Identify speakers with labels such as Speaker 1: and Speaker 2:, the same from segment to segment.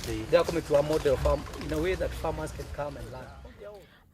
Speaker 1: They are coming to a model farm in a way that farmers can come and learn.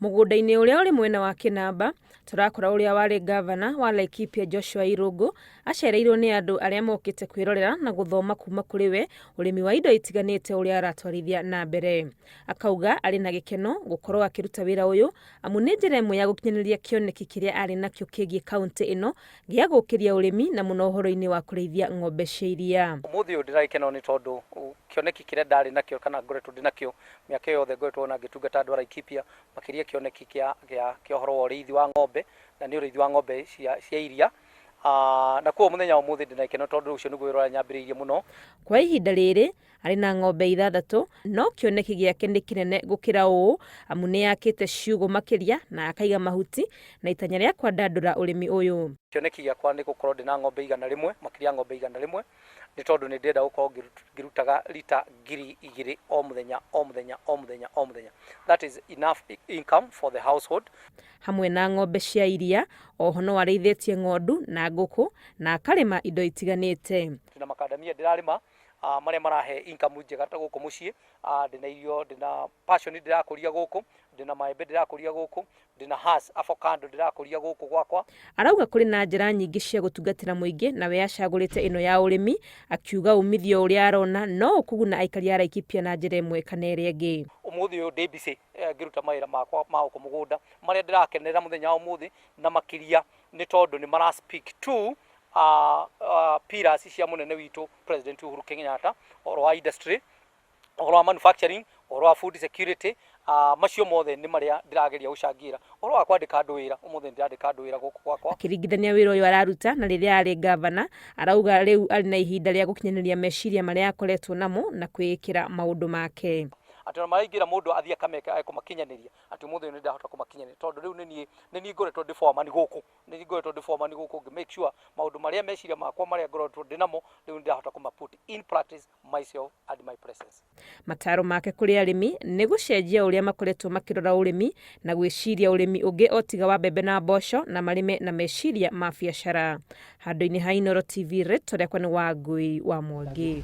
Speaker 2: Mugunda-ini uria uri mwena wa Kinamba turakora uria wari Ngabana wa Laikipia Joshua Irungu acereirwo ni andu aria mokite kwirorera na guthoma kuma kuri we urimi wa indo itiganite uria aratwarithia na mbere. Akauga ari na gikeno gukorwo akiruta wira uyu amu ni njira imwe ya gukinyaniria kioneki kiria ari nakio kigie kaunti ino gia gukiria urimi na muno uhoro-ini wa kurithia ng'ombe cia iria.
Speaker 1: Umuthi uyu ndiraikeno ni tondu kioneki kiria ndari nakio kana ngoretwo ndi nakio miaka yothe ngoretwo na gitungata andu a Laikipia makiria kioneki kia uhoro wa urithi wa ng'ombe na ni urithi wa ng'ombe cia iria. Na kuo muthenya umuthi ndinaikeno tondu ucio niguo wira nyambiriirie muno.
Speaker 2: Kwa ihinda riri ari na ng'ombe 6 no kioneki giake ni kinene gukira uu amu ni yakite ciugo makiria na akaiga mahuti na itanya ria kwandandura urimi uyu.
Speaker 1: Kioneki giakwa ni gukorwo ndina ng'ombe 100 makiria ng'ombe 100 ni tondu ni ndenda gukorwo ngirutaga lita 2,000 o muthenya. That is enough income for the household.
Speaker 2: Hamwe na ng'ombe cia iria oho no arĩithĩtie ng'ondu na ngũkũ na akarĩma indo itiganĩte.
Speaker 1: Ndina makadamia ndirarima maria marahe income njega ta guku mucii. Ndina irio, ndina passion ndirakũria guku, ndina maembe ndirakũria guku, ndina hass avocado ndirakũria guku gwakwa.
Speaker 2: Arauga kuri na njĩra nyingĩ cia gutungatira muingi na we acagũrĩte ino ya urimi akiuga umithio uria arona no kuguna aikari a Laikipia na njĩra ĩmwe kana ĩrĩa ĩngĩ.
Speaker 1: Umuthi uyu ndbc ngiruta mawira makwa ma guku mugunda maria ndirakenera muthenya wa umuthi na makiria ni tondu ni mara speak to pillars cia munene witu President Uhuru Kenyatta oro wa industry, oro wa manufacturing, oro wa food security. Macio mothe ni maria ndirageria gucangira oro wa kwandika andu wira umuthi ndirandika andu wira guku gwakwa.
Speaker 2: Akiringithania wira uyu araruta na riria ari Ngabana arauga riu ari na ihinda ria gukinyaniria meciria maria akoretwo namo na kwikira maundu make.
Speaker 1: Ati no maraingira mundu athie akameka kumakinyaniria ati muthe ni ndahota kumakinyaniria tondu riu ni ngoretwo ndi foreman guku make sure maundu maria meciria makwa maria ngoretwo ndinamo riu ndahota kumaput in practice myself and my presence.
Speaker 2: Mataro make kuri arimi ni gucenjia uria makoretwo makirora urimi na gwiciria urimi ungi otiga wa mbembe na mboco na marime na meciria ma biacara. Handu-ini ha Inooro TV Red torekwa ni Wangui wa Mwangi.